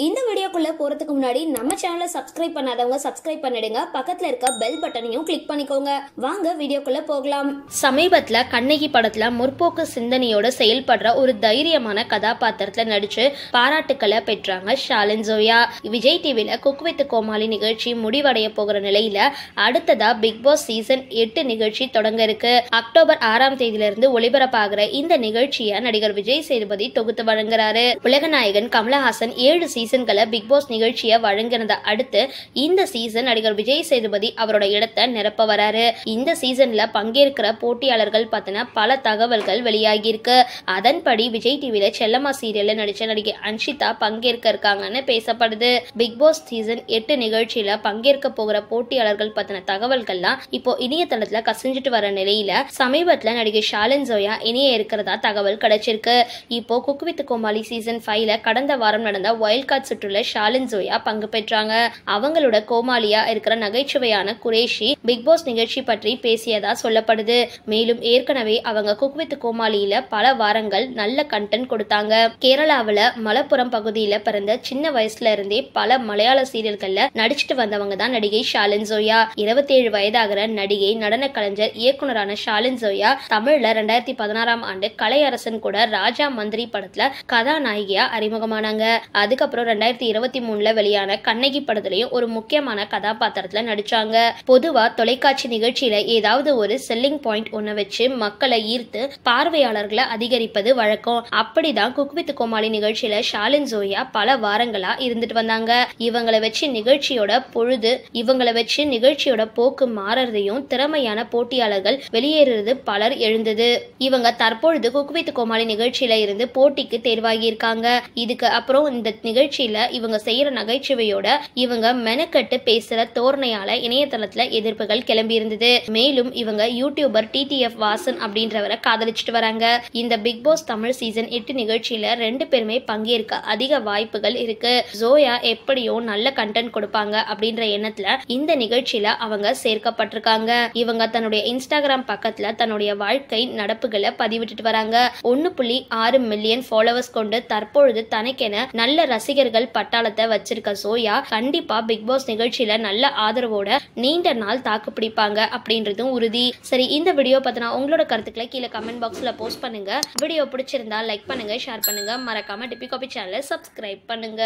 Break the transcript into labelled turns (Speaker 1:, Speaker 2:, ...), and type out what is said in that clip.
Speaker 1: இந்த வீடியோக்குள்ள போறதுக்கு முன்னாடி நம்ம சேனலை சப்ஸ்கிரைப் பண்ணாதவங்க சப்ஸ்கிரைப் பண்ணிடுங்க. பக்கத்துல இருக்க பெல் பட்டனையும் கிளிக் பண்ணிக்கோங்க. வாங்க வீடியோக்குள்ள போகலாம்.
Speaker 2: சமீபத்துல கண்ணகி படத்துல முற்போக்கு சிந்தனையோட செயல்படுற ஒரு தைரியமான கதாபாத்திரத்துல நடிச்சு பாராட்டுக்களை பெற்றாங்க ஷாலின் ஜோயா. விஜய் டிவில குக் வித் கோமாளி நிகழ்ச்சி முடிவடைய போகிற நிலையில அடுத்ததா பிக் பாஸ் சீசன் 8 நிகழ்ச்சி தொடங்க இருக்கு. அக்டோபர் 6ஆம் தேதியிலிருந்து ஒளிபரப்பாகிற இந்த நிகழ்ச்சியை நடிகர் விஜய் சேதுபதி தொகுத்து வழங்குறாரு. உலகநாயகன் கமலஹாசன் 7 சீசன்களை பிக் பாஸ் நிகழ்ச்சியை வழங்கினதை அடுத்து இந்த சீசன் நடிகர் விஜய் சேதுபதி அவரோட இடத்தை நிரப்ப வராரு. இந்த சீசன்ல பங்கேற்கிற போட்டியாளர்கள் பத்தின பல தகவல்கள் வெளியாகி இருக்கு. அதன்படி விஜய் டிவில செல்லம்மா சீரியல்ல நடிச்ச நடிகை அன்ஷிதா பங்கேற்க இருக்காங்கன்னு பேசப்படுது. பிக் பாஸ் சீசன் 8 நிகழ்ச்சியில பங்கேற்க போகிற போட்டியாளர்கள் பத்தின தகவல்கள்லாம் இப்போ இணையதளத்துல கசிஞ்சிட்டு வர நிலையில சமீபத்துல நடிகை ஷாலின் ஜோயா இணைய இருக்கிறதா தகவல் கிடைச்சிருக்கு. இப்போ குக் வித் கோமாளி சீசன் 5ல கடந்த வாரம் நடந்த வைல்ட் கார்டு சுற்றுல ஷாலின் ஜோயா பங்கு பெற்றாங்க. அவங்களோட கோமாளியா இருக்கிற நகைச்சுவையான குரேஷி பிக் பாஸ் நிகழ்ச்சி பற்றி பேசியதா சொல்லப்படுது. மேலும் ஏற்கனவே அவங்க குக் வித் கோமாளியில பல வாரங்கள் நல்ல கண்டென்ட் கொடுத்தாங்க. கேரளாவில மலப்புரம் பகுதியில பிறந்த சின்ன வயசுல இருந்தே பல மலையாள சீரியல்கள்ல நடிச்சிட்டு வந்தவங்க தான் நடிகை ஷாலின் ஜோயா. 27 வயதாகிற நடிகை, நடன கலைஞர், இயக்குனரான ஷாலின் ஜோயா தமிழ்ல 2016ஆம் ஆண்டு கலையரசன் கூட ராஜா மந்திரி படத்துல கதாநாயகியா அறிமுகமானாங்க. அதுக்கப்புறம் 2023ல வெளியான கண்ணகி படத்திலையும் ஒரு முக்கியமான கதாபாத்திரத்துல நடிச்சாங்க. பொதுவா தொலைக்காட்சி நிகழ்ச்சியில ஏதாவது ஒரு செல்லிங் பாயிண்ட் ஒண்ணு வச்சு மக்களை ஈர்த்து பார்வையாளர்களை அதிகரிப்பது வழக்கம். அப்படிதான் குக் வித் கோமாளி நிகழ்ச்சியில ஷாலின் ஜோயா பல வாரங்களா இருந்துட்டு வந்தாங்க. இவங்களை வச்சு நிகழ்ச்சியோட போக்கு மாறதையும் திறமையான போட்டியாளர்கள் வெளியேறது பலர் எழுந்தது. இவங்க தற்பொழுது குக் வித் கோமாளி நிகழ்ச்சியில இருந்து போட்டிக்கு தேர்வாகி இருக்காங்க. இதுக்கு அப்புறம் இந்த நிகழ்ச்சியில இவங்க செய்யற நகைச்சுவையோட இவங்க மெனக்கட்டு பேசுற தோரணையால இணையதளத்துல எதிர்ப்புகள் கிளம்பி இருந்தது. மேலும் இவங்க யூடியூபர் TTF வாசன் அப்படின்றவரை காதலிச்சுட்டு வராங்க. இந்த பிக் பாஸ் தமிழ் சீசன் 8 நிகழ்ச்சியில 2 பேருமே பங்கேற்க அதிக வாய்ப்புகள் இருக்கு. ஜோயா எப்படியும் நல்ல கண்டென்ட் கொடுப்பாங்க அப்படின்ற எண்ணத்துல இந்த நிகழ்ச்சியில அவங்க சேர்க்கப்பட்டிருக்காங்க. இவங்க தன்னுடைய இன்ஸ்டாகிராம் பக்கத்துல தன்னுடைய வாழ்க்கை நடப்புகளை பதிவிட்டு வராங்க. 1.6 மில்லியன் ஃபாலோவர்ஸ் கொண்டு தற்பொழுது தனக்கென நல்ல ரசிகர்கள் பட்டாளத்தை வச்சிருக்க ஜோயா கண்டிப்பா பிக் பாஸ் நிகழ்ச்சியில நல்ல ஆதரவோட நீண்ட நாள் தாக்கு பிடிப்பாங்க அப்படின்றதும் உறுதி. சரி, இந்த வீடியோ பத்தினா உங்களோட கருத்துக்களை கீழே கமெண்ட் பாக்ஸ்ல போஸ்ட் பண்ணுங்க. வீடியோ பிடிச்சிருந்தா லைக் பண்ணுங்க, ஷேர் பண்ணுங்க. மறக்காம டிபி காபி சேனலை சப்ஸ்கிரைப் பண்ணுங்க.